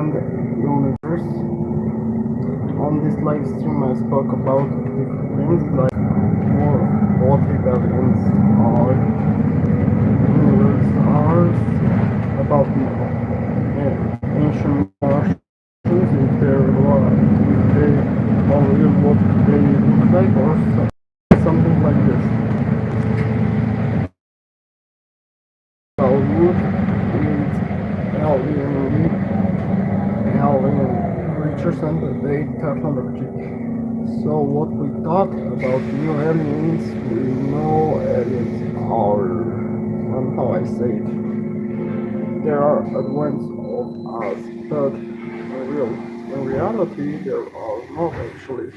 and universe. On this live stream, I spoke about different things like what aliens are, universe are, about the ancient Martians, if they're alive, if they are real, what they look like, or something like this. Wood with alien creatures and the technology. So what we thought about new aliens, we know aliens are, how I say it, there are advanced of us, but in reality there are not actually.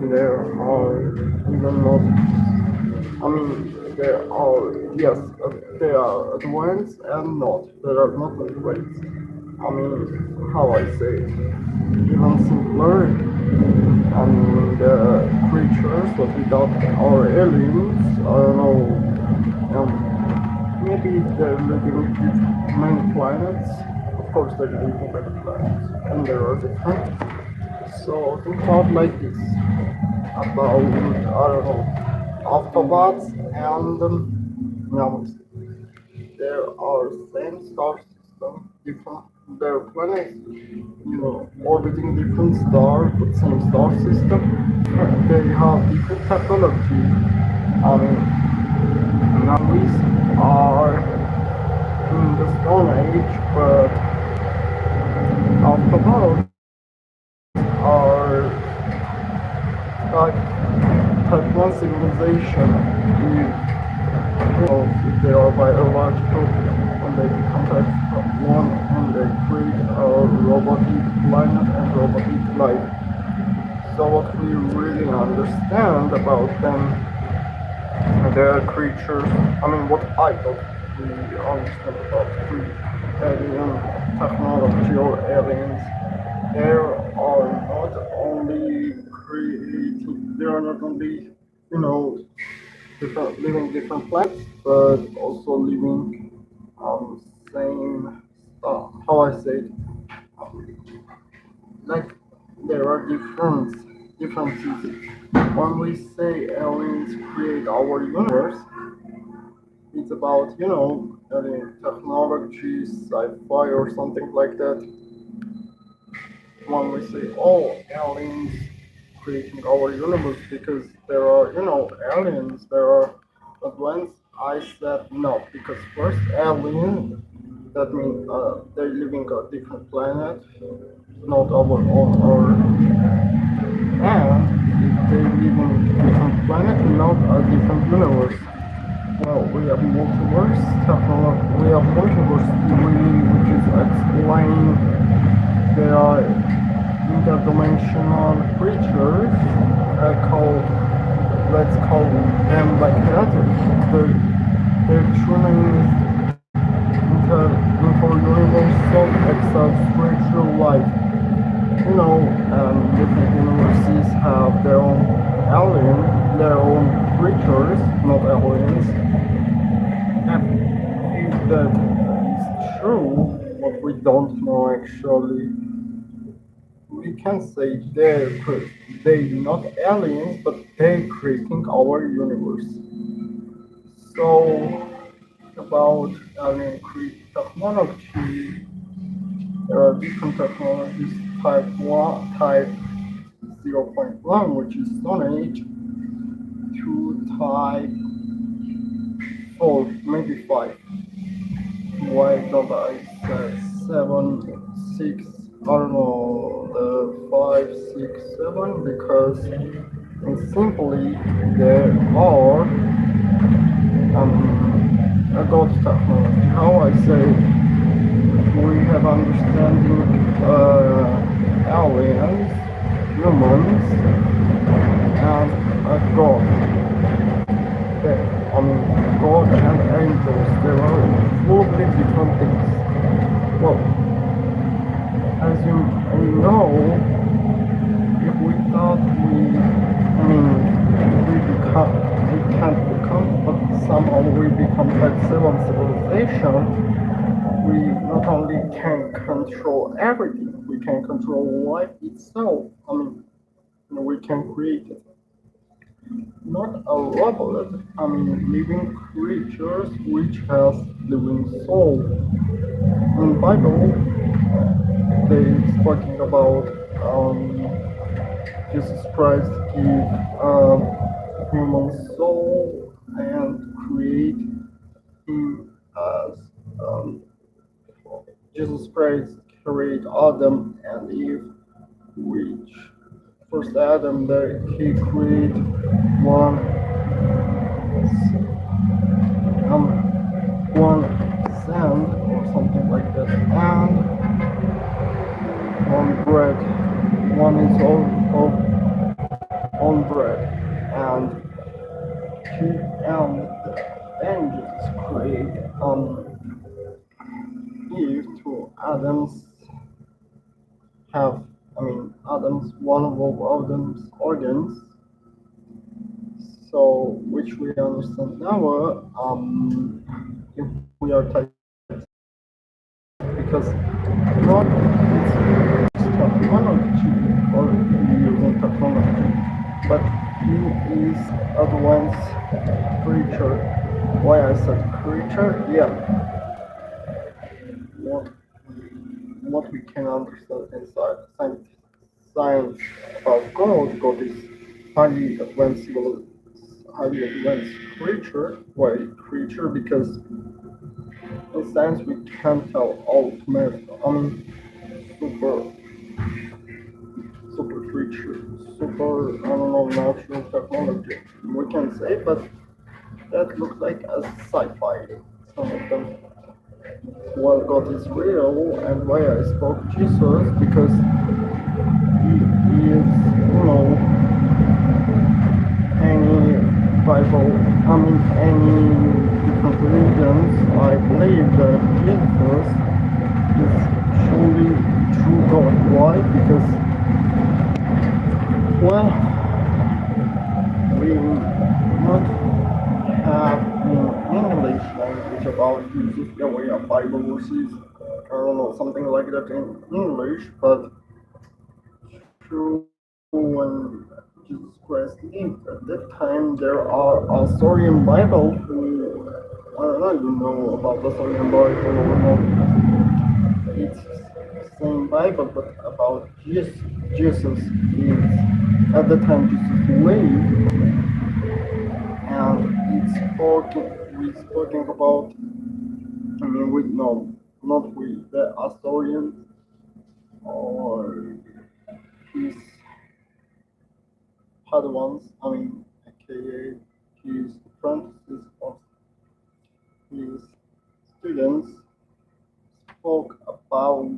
There are even not, I mean, there are, yes, they are advanced and not. There are not advanced. I mean, how I say it, even simpler. I mean, the creatures, what we thought are aliens, I don't know, maybe they're living with many planets. Of course, they're living with many planets, and there are different. So think about like this about, I don't know, Autobots and mammals. There are same star system, different their planets, orbiting different stars, but same star system. They have different technology. I mean, mammals are in the Stone Age, but Autobots are type 1 civilization. Well, if they are biological, when they become type 1 and they create a robotic planet and robotic life. So what we really understand about them, their creatures, I mean what I thought we understand about alien technology or aliens, there are not only creating, they are not only, living different planets, but also living same, how I say it, like there are differences. When we say aliens create our universe, it's about, alien technology, sci-fi or something like that. When we say, oh, aliens creating our universe because there are, aliens, there are advanced. I said no, because first alien, that means they're living on a different planet, not our own Earth, and they live on a different planet, not a different universe. Well, we have multiverse technology, we have multiverse theory, which is explain there are interdimensional creatures called, let's call them like that. Their true name is interuniversal extraterrestrial life. Different universes have their own their own creatures, not aliens. And if that is true, what we don't know actually, we can say they not aliens, but they creating our universe. So about alien technology, there are different technologies. Type 1, Type 0.1, which is Stone Age, to Type 4, maybe 5. Why don't I say 7, 6? I don't know, the 5, 6, 7, because simply there are a god technology. How I say, we have understanding aliens, humans, and a god. God and angels, there are totally different things. Well, as you know, if we thought we can't become, but somehow we become like 7 civilization, we not only can control everything, we can control life itself. I mean, we can create it. Not a robot, I mean living creatures which has living soul. In Bible, they speaking about Jesus Christ give human soul and create him as Jesus Christ create Adam and Eve, which first Adam that he create one um one sand or something like that and one bread. One is on bread and he and then Jesus create Eve to Adam's have Adam's one of Adam's organs, so which we understand now if we are typing because not it's technology or using technology, but he is advanced creature. Why I said creature? Yeah, what we can understand inside science about God. God is highly advanced highly advanced creature. Why creature? Because in science we can't tell ultimate. Super super creature, super I don't know natural technology. We can say, but that looks like a sci-fi. Some of them. Well, God is real, and why I spoke Jesus because he is, any Bible, any different religions. I believe that Jesus is truly true God. Why? Because, well, we not have in English language about Jesus. Yeah, we have Bible verses, I don't know, something like that in English, but true when Jesus Christ lived at that time, there are Assyrian Bible who I don't even know about the Assyrian Bible or not. It's same Bible, but about Jesus. Jesus is at the time Jesus lived, and we spoken about. We no, not we, the Assyrians or his Padawans, aka his apprentices of his students, spoke about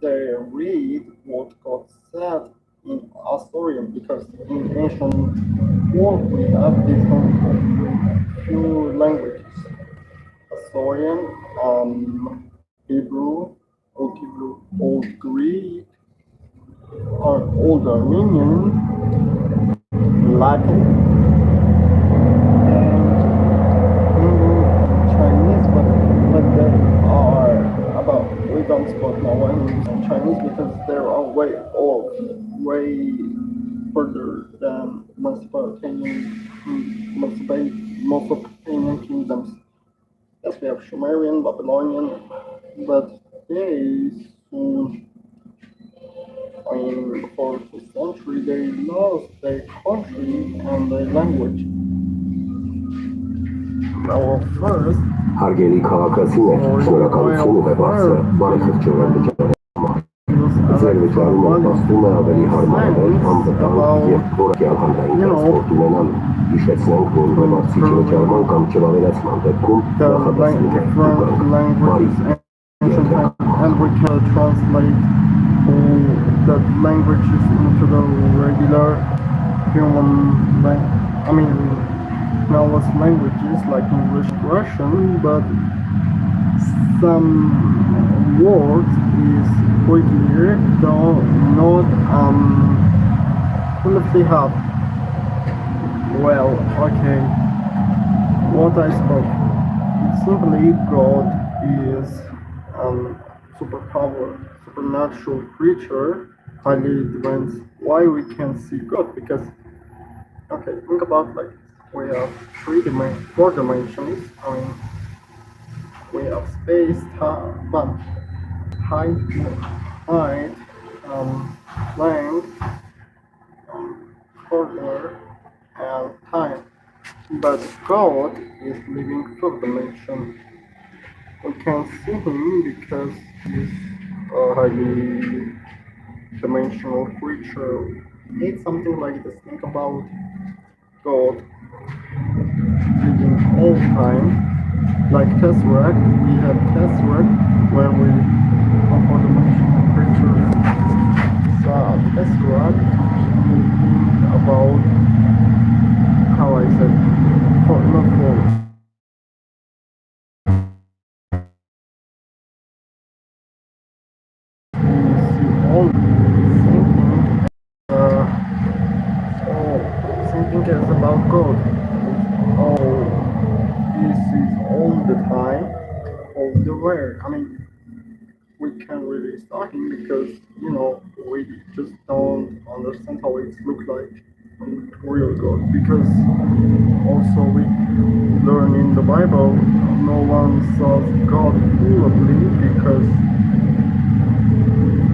they read what God said in Assyrian because in ancient world we have different few languages. Assyrian, Hebrew, Old Greek, or Old Armenian, Latin, and Chinese, but they are about we don't speak now in Chinese because they are way old, way further than Mesopotamian kingdoms. Yes, we have Sumerian, Babylonian, but they soon, in the 4th century, they lost their country and their language. Our first Hargeli քաղաքացին էր, շնորհակալություն ուղևորցը, բարեխղճորեն վճարել։ Ձեր վճարումը նպաստում է ավելի հարմարվել, անվտանգ և որակյալ հանրային տրանսպորտ ունենալու։ Հիշեցնենք, որ ուղևորցիչի վճարման կամ ճշմարիտացման դեպքում նախատեսվում է ուղղանք։ Բարի and we can translate all that languages into the regular human now as languages like English, Russian, but some words is quite clear, though not completely have. Well, okay, what I spoke, simply God is superpower, supernatural creature, highly depends why we can see God. Because okay, think about like we have four dimensions. I mean, we have space, time, but height, height, length, corner, and time. But God is living fourth dimension. We can see him because he's a highly dimensional creature. It's something like this. Think about God living all time. Like Tesseract, we have Tesseract where we come for dimensional creatures. So Tesseract thinking about how I said for not for we see all same thing same thing as about God. Oh, this is all the time, all the way. I mean, we can't really start him because we just don't understand how it looks like in real God. Because also we learn in the Bible, no one saws God fully because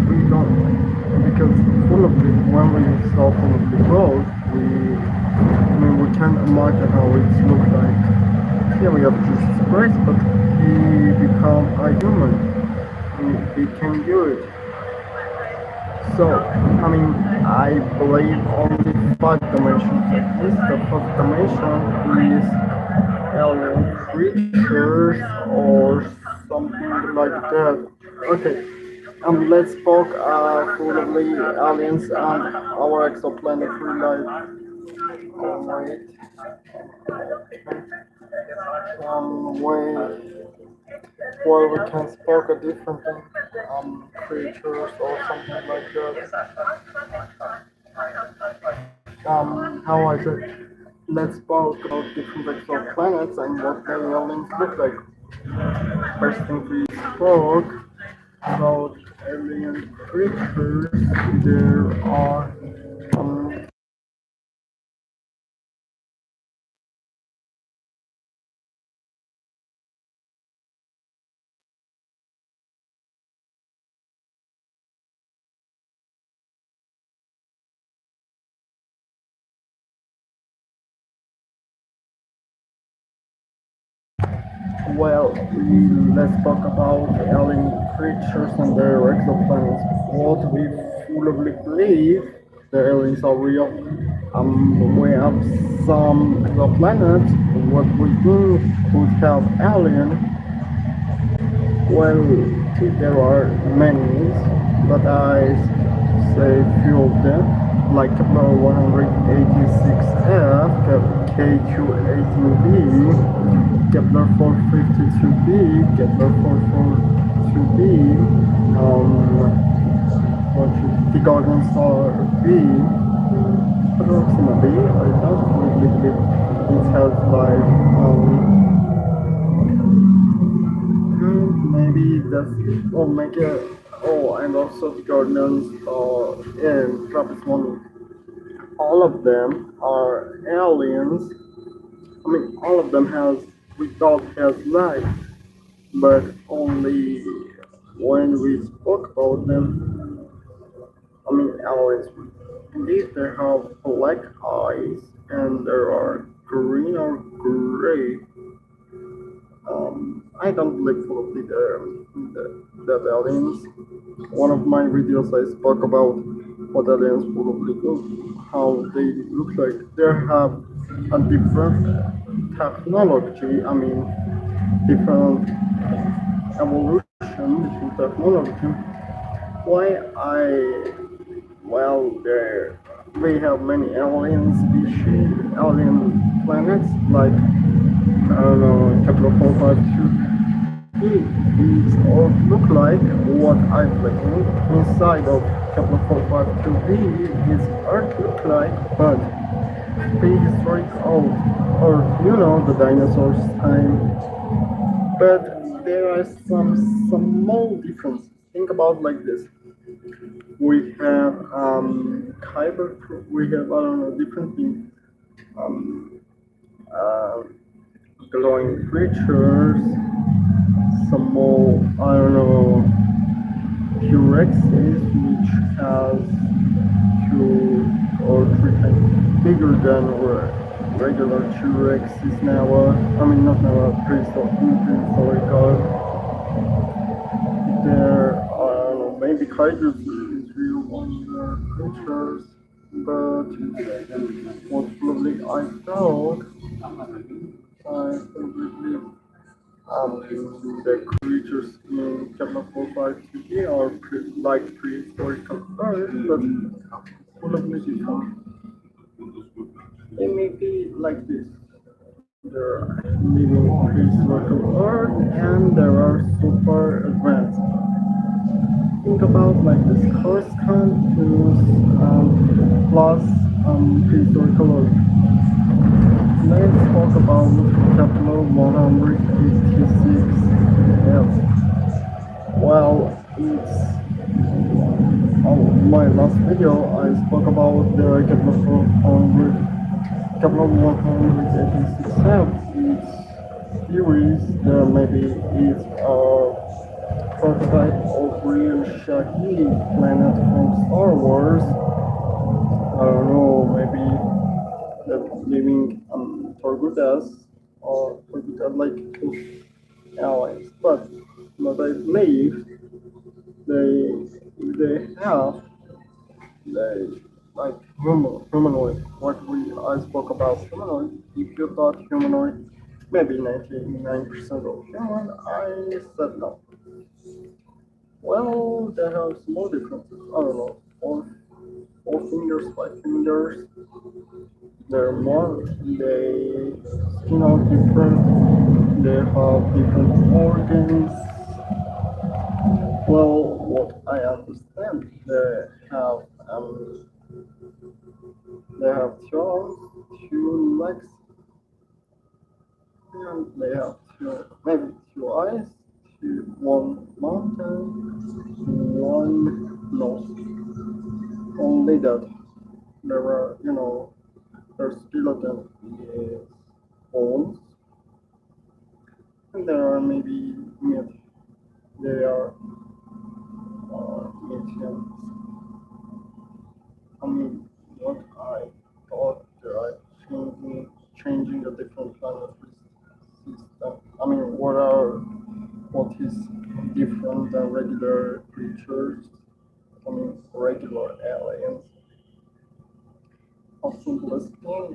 we don't. Because fully, when we saw fully God, we can't imagine how it looks like. Yeah, we have Jesus Christ, but he become a human. He can do it. So, I mean, I believe only five dimensions exist. The first dimension is alien creatures or something like that. Okay, let's talk fully aliens and our exoplanetary life. Wait. Way where we can spoke a different thing, creatures or something like that. How I said, let's talk about different exoplanets and what the aliens look like. First thing we spoke about alien creatures. There are well, let's talk about alien creatures and their exoplanets. What we fully believe the aliens are real. We have some exoplanets. What we think could have alien. Well, there are many, but I say few of them, like Kepler 186f, KQ18b, Kepler 452b, Kepler 442b, the Golden Star B, approximately. I don't really believe it has life. Maybe that's Omega. Oh, and also the Guardians in Trappist One. All of them are aliens. I mean, all of them has life, but only when we spoke about them. I mean, aliens. Indeed, they have black eyes, and there are green or gray. I don't believe fully that aliens. One of my videos I spoke about what aliens probably look, how they look like. They have a different technology. I mean, different evolution, different technology. Why I well, there we have many alien species, alien planets like I don't know, Kepler 452. These all look like what I believe inside of Kepler 452b is Earth look like, but prehistoric old, or the dinosaurs time. But there are some small differences. think about like this. We have we have I don't know different things. Um, uh, Glowing creatures, some more I don't know T-Rexes which has two or three times bigger than regular T-Rexes now. I mean not now, prehistorical. There are maybe kaiju is real wonder creatures, but most probably I probably the creatures in Kepler 452 are like prehistorical Earth, but probably different. They may be like this. There are living prehistorical Earth, and there are super advanced. Think about like this correspond to plus prehistorical Earth. Let's talk about Kepler 186 F. Well, it's on my last video I spoke about the Kepler 186 F. Its theories there maybe is a prototype of real Shaggy planet from Star Wars. I don't know, maybe the living Torgudas or Torgudas like allies, but I believe they have they like humanoid. What I spoke about humanoid. If you thought humanoid, maybe 99% of human, I said no. Well, there are small differences. I don't know, four fingers, 5 fingers. They're more. They skin out different. They have different organs. Well, what I understand, they have two arms, two legs, and they have maybe two eyes, one mouth, and one nose. Only that. There are, their skeleton is bones, and there are maybe meat. They are Meteans. I mean, what I thought they are changing a different planetary system. I mean, what is different than regular creatures? I mean, regular aliens. A simplest thing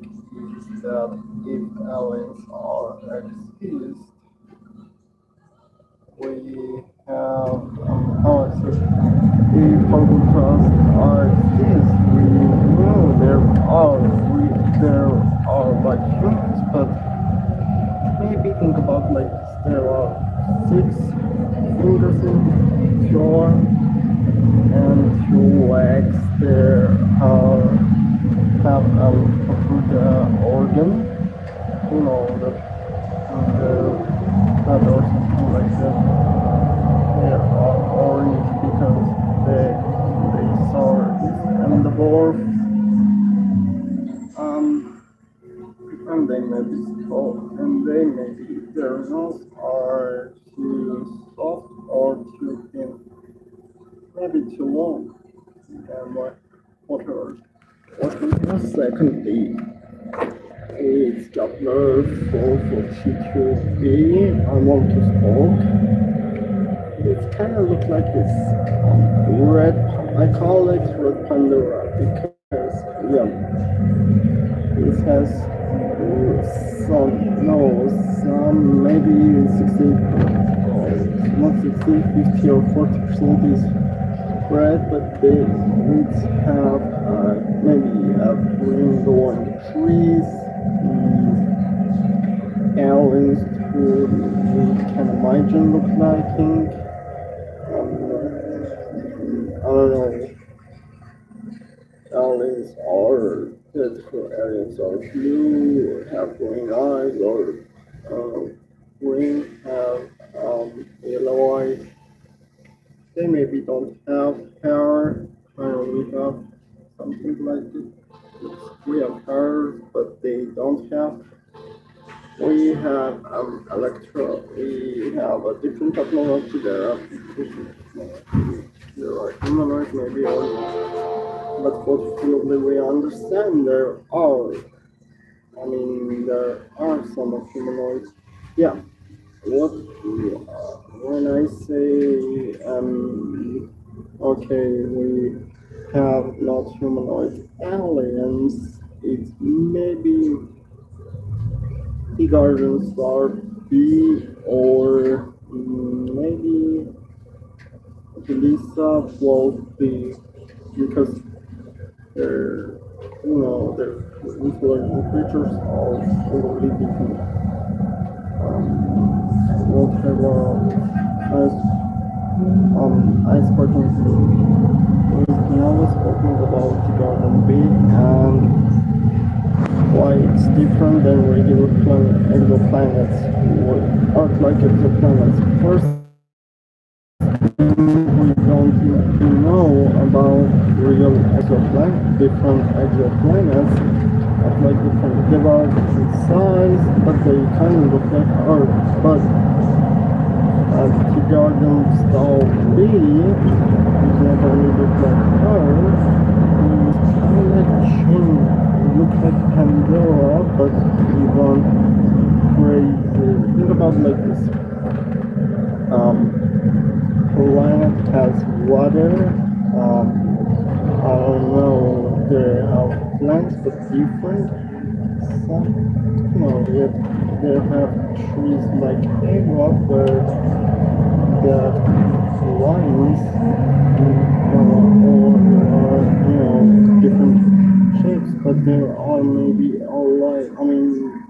is that if aliens are exist, we have how I say, if Facultas are exist, we know there are like humans, but maybe think about like this. There are 6 fingers in two arms and 2 legs. There have a organ, that or something like that. They are orange because they saw this and the dwarf, and they may be small, and they may be their nose are too soft or too thin, maybe too long, and whatever. What we have secondly is Kepler 442b. I want to smoke. It kind of looks like this red. I call it red Pandora because it has some maybe 60, not 60, 50 or 40% is red, but it have maybe green glowing trees, aliens who we can imagine look like. I don't know. Aliens are blue, or have green eyes, or green have yellow eyes. They maybe don't have hair, we have something like this. We have hair, but they don't have. We have we have a different technology. There are different technology. There are humanoid maybe only, but fortunately we understand there are. I mean, there are some of humanoids. Yeah. What when I say okay, we have not humanoid aliens, it maybe the Guardians are B or maybe Lisa will be because they're they're intelligent creatures of totally different whatever as I spoken with Niall spoken about the Garden B and why it's different than regular exoplanets or Earth like exoplanets. First we don't know about real different exoplanets of like different they are different size but they kind of look like Earth but the Garden Star B is not only look like Earth it's kind of change it looks like Pandora but even crazy think about like this planet has water. I don't know. They have plants, but different. Some, yet they have trees like Europe where the lines or different shapes, but there are maybe all like. I mean,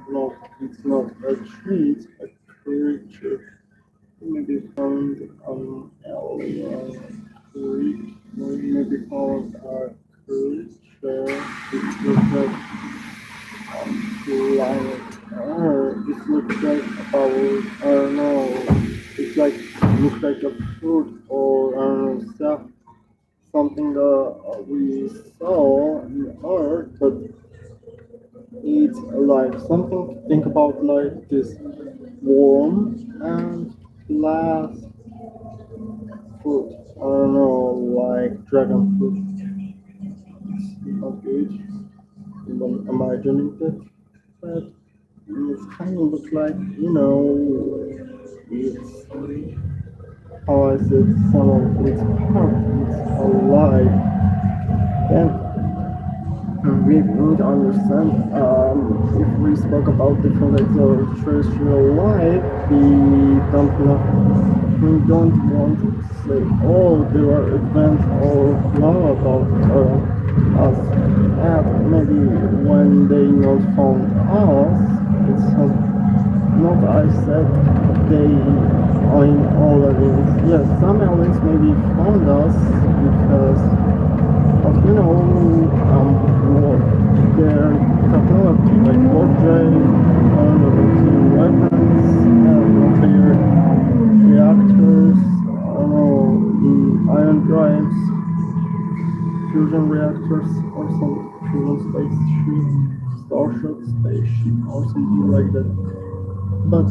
no, it's not a tree, it's a creature. Maybe found alien creature, maybe found a creature. It looks like planet Earth. It looks like about I don't know. It's like looks like a fruit or I don't know stuff. Something that we saw in Earth, but it's like something to think about like this worm and last fruit. I don't know, like dragon fruit. It's not good. Even imagining it, but it's kind of look like it's how I said some of its part. It's alive. Then we need to understand if we spoke about different extraterrestrial life, we don't want to say, oh, there are events or blah about us. And maybe when they not found us, it's not I said they are in all aliens. Yes, some aliens maybe found us because what their technology, like warp-drive, nuclear weapons, nuclear reactors, I don't know, ion drives, fusion reactors, or some fusion spaceship, starship spaceship, or something like that. But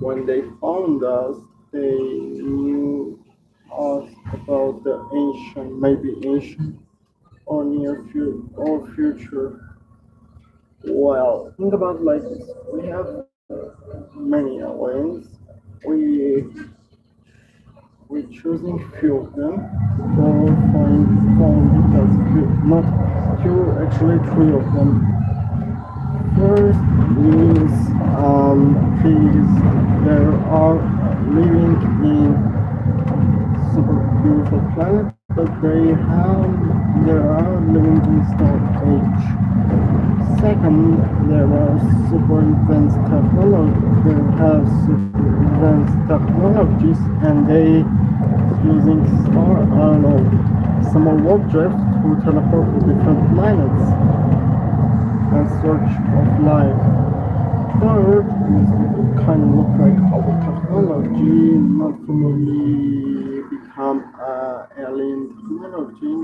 when they found us, they knew us about the ancient, maybe ancient or near future. Well, think about like this. We have many aliens. We we choosing few of them for find because not few actually three of them. First is there are living in super beautiful planet, but there are living in stone age. Second, there are super advanced technologies, and they using star, I don't know, summer warp drift to teleport to different planets and search of life. Third is kind of look like our technology, not fully become alien technology.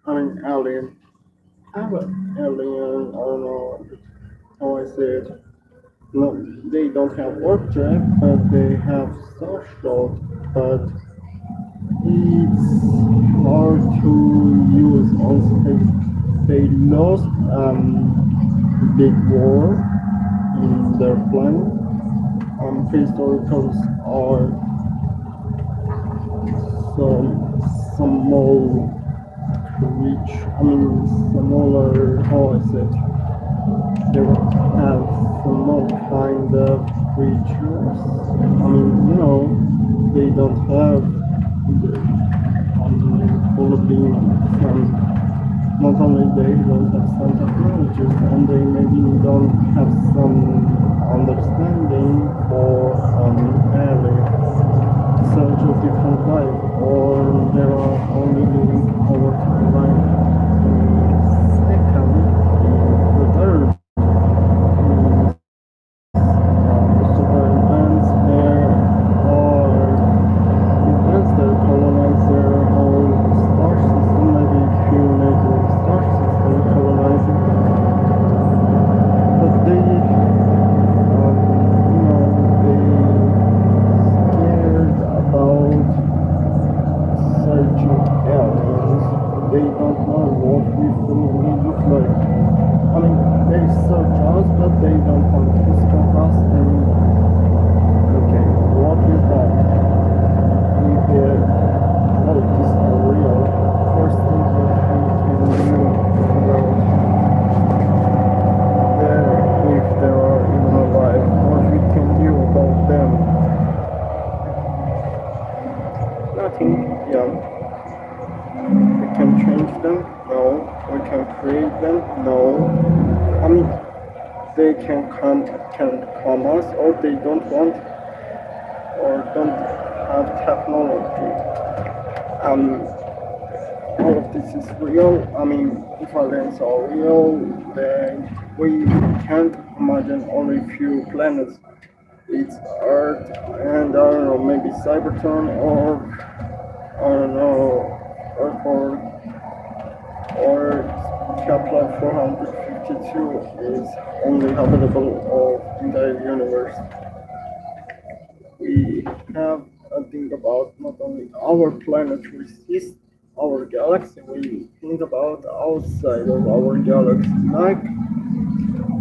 I mean, alien. Alien. I don't know how I say it. No, they don't have object, but they have social. But it's hard to use. Also, they lost big war in their planet. Prehistoricals are small smaller, how I said, they have some more kind of creatures. They don't have probably not only they don't have some technologies, and they maybe don't have some understanding for area search a different life, or there are only living over life second the third super events there are events that colonize their whole star system, maybe few major star system colonizing, but they about searching aliens. They don't know what we fully look like. They search us, but they don't want to discover us. And okay, what we thought, if all of this are real, first thing that we can do about them, if they are even alive, what we can do about them. Nothing, yeah. We can change them? No. We can create them? No. They can come us, or they don't want, or don't have technology. All of this is real. If aliens are real, then we can't imagine only few planets. It's Earth and I don't know, maybe Cybertron, or I don't know, Earth or Kepler 452 is only habitable of entire universe. We have a thing about not only our planet resist our galaxy, we think about outside of our galaxy, like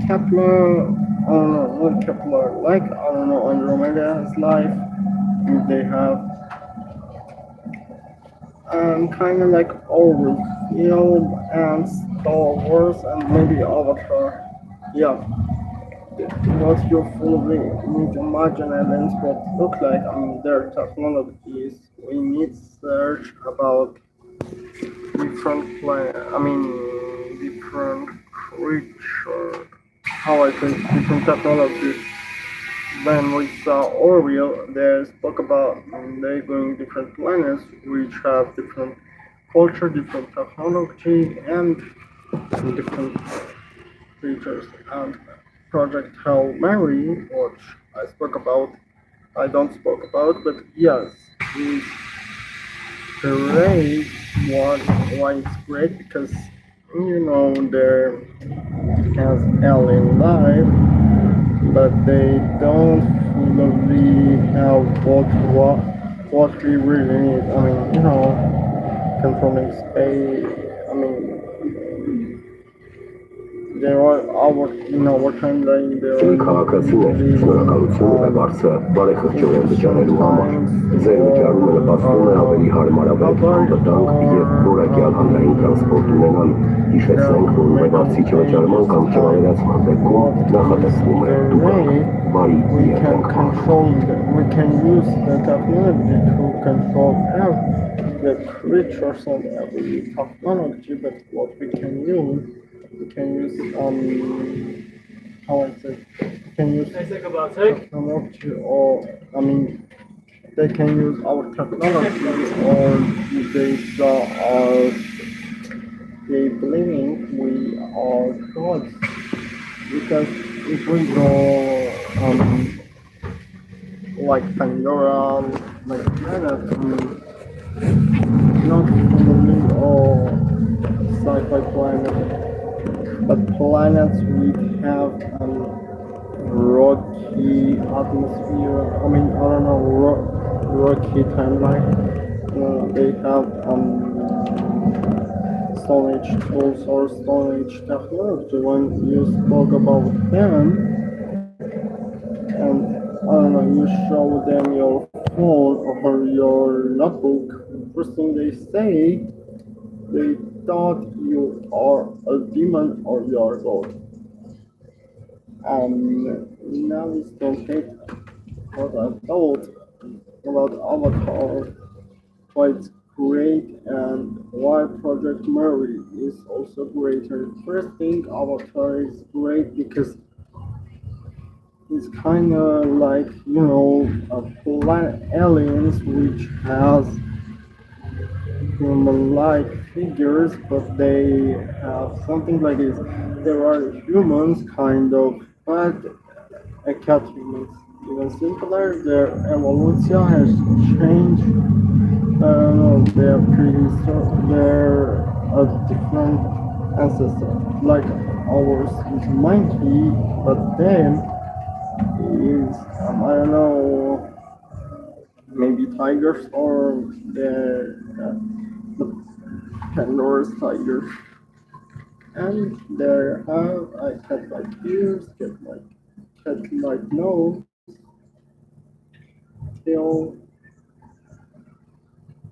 Kepler, I don't know, not Kepler, like, I don't know, Andromeda has life, they have kind of like Overfield and Star Wars and maybe Avatar. Yeah, what you fully need to imagine aliens what look like. Their technologies. We need search about different different creature. How I think different technologies. When we saw Orville, they spoke about they going different planets which have different culture, different technology, and different creatures. And Project Hail Mary, which I don't spoke about, but yes, is great. Why it's great? Because there has alien life, but they don't fully have what we really need. Controlling space. There are our timeline. There Senin kakasını sınırakalıtsını varsa barekatçı öğrenci var. Zevci arumele bastığına ve liharmara ve tank diye burak yalhanların transportundan işe senkron ve barsiçe ve çarman kamçıları resmen ve kum nahatasını dubak bari we can control we can use the technology to control the creatures and every technology, but what we can use how I say we can use technology, or they can use our technology, or they saw us they believing we are gods, because if we go like Pandora, like planet, not only all sci-fi planet, but planets which have a rocky atmosphere. I mean, I don't know, rocky timeline. They have Stone Age tools or Stone Age technology. When you spoke about them, and I don't know, you show them your phone or your notebook, first thing they say, they thought you are a demon or you are God. Now we don't take what I thought about Avatar, why it's great and why Project Murray is also greater. First thing, Avatar is great because it's kind of like, a planet aliens which has human-like figures, but they have something like this. There are humans, kind of, but a cat humans. Even simpler, their evolution has changed. I don't know, they're prehistoric, they're a different ancestor. Like ours is monkey, but them is, I don't know, maybe tigers or the Pandora's tigers. And there have a cat-like ears, cat-like nose, tail,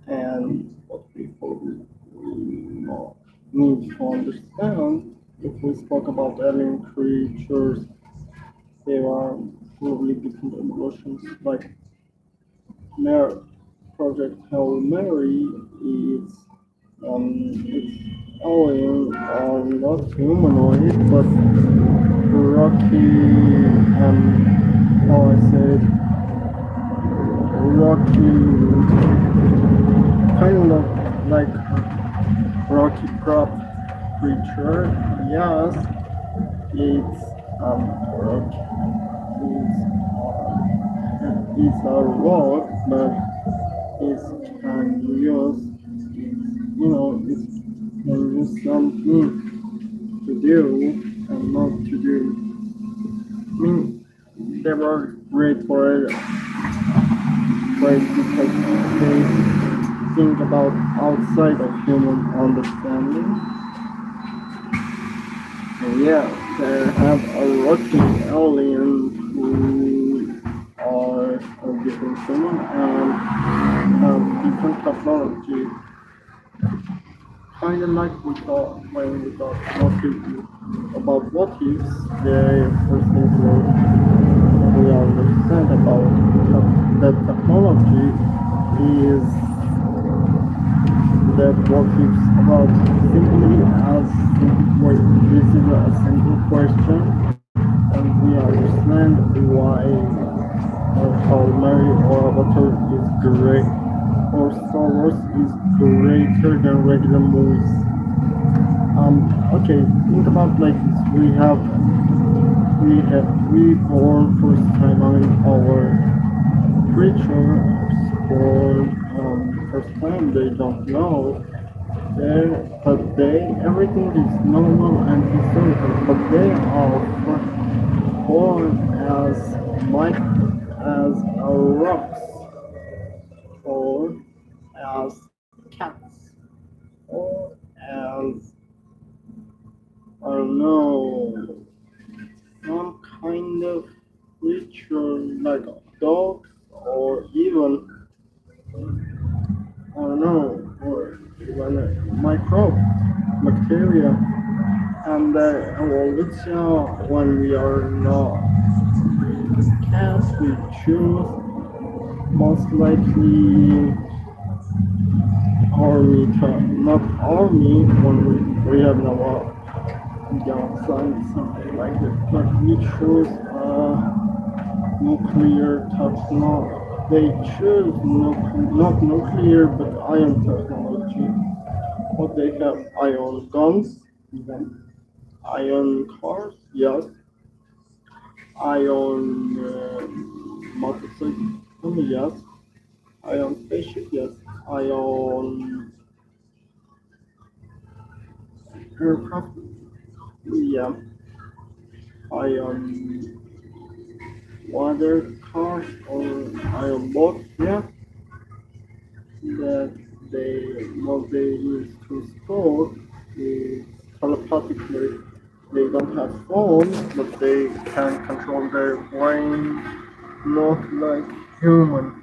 and what we need to understand if we spoke about alien creatures, there are probably different evolutions. Like Mary, Project Hail Mary is it's alien or not humanoid, but rocky, how I say it, rocky, kind of like rocky crop creature. Yes, it's rock. It's a rock, but it's can use, it can use something to do and not to do. I mean, they were great for it, great because they think about outside of human understanding. And yeah, they have a rocky alien who are a different human and have different technology. Kind of like we thought when we thought about what ifs, the first thing we understand about that technology is that what ifs about simply as wait, this is a simple question and we understand why how Mary or Avatar is great or Star Wars is greater than regular movies. Okay, think about like this. We born first time. I mean, our creature born first time. They don't know. But everything is normal and historical. But they are born as rocks or as cats or as I don't know some kind of creature like dogs or even I don't know or even a microbe bacteria and the evolution when we are not cats we choose most likely army not army when we have no young son, something like that. But we choose nuclear technology. They choose not nuclear but ion technology. What they have ion guns, even ion cars, yes, ion motorcycle, yes, ion spaceship, yes. I own aircraft. Yeah, I own water cars or I own boats. Yeah, that what they use to sport is telepathically. They don't have phones, but they can control their brain, not like human.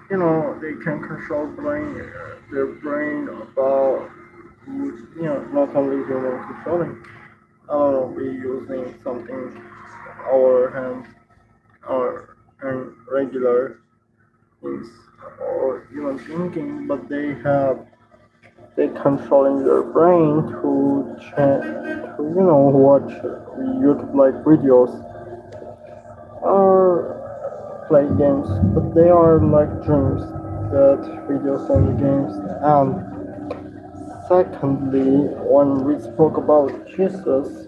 They can control their brain about, not only human controlling. I don't know, we using something our hands or and regular things or even thinking, but they controlling their brain to watch YouTube like videos or play games, but they are like dreams that videos and games. And secondly, when we spoke about Jesus,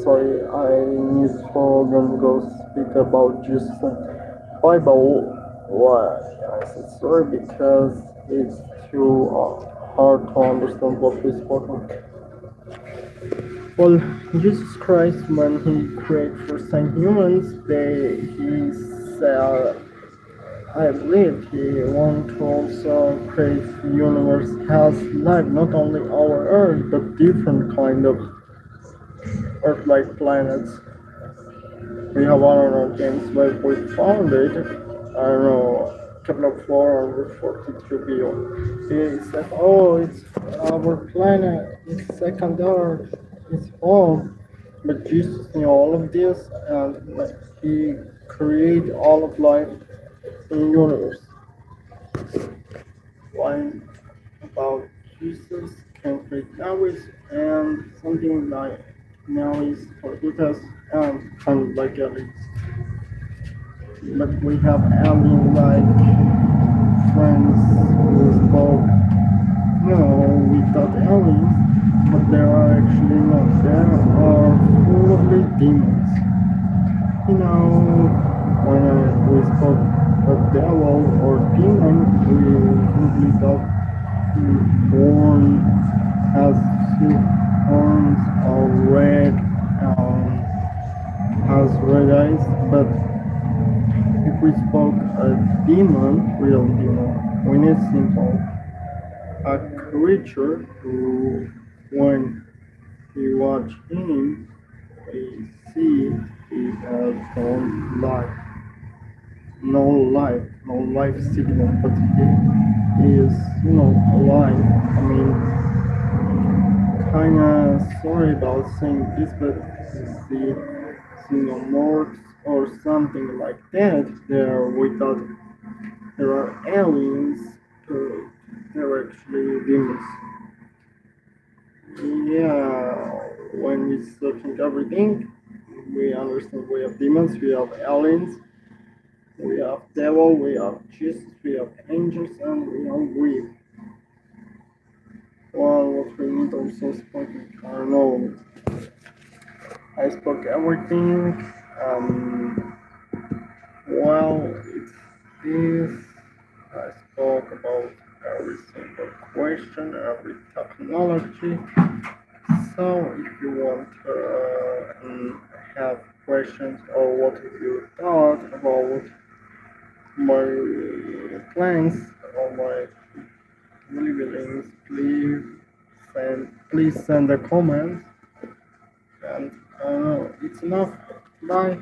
sorry, I need to go speak about Jesus and Bible. Why I said sorry because it's too hard to understand what we spoke on. Well, Jesus Christ, when he created first time humans, he said, I believe he wanted to also create universe has life, not only our Earth, but different kind of Earth-like planets. We have our James Webb we found it. I don't know, Kepler 442 b. He said, "Oh, it's our planet. It's second Earth. It's home." But Jesus knew all of this, and he created all of life in the universe. One about Jesus can create Yahweh and something like Yahweh for us and kind of like aliens. But we have alien like friends who spoke, without aliens, but there are actually not. There are probably demons. When we spoke of devil or demon, we probably thought born has two horns or red, has red eyes, but if we spoke a demon, real demon, we need simple a creature who, when we watch him, we see he has no life signal, but he is, alive. Kinda sorry about saying this, but the xenomorphs or something like that, there are aliens, they're actually demons. Yeah, when we searching everything, we understand we have demons, we have aliens, we have devil, we have Jesus, we have angels, and we have we. Well, what we need also spoken. I don't know. I spoke everything. Well, it's this. I spoke about every single question, every technology. So, if you want to have questions or what you thought about my plans or my feelings, please send a comment. And it's enough. Bye.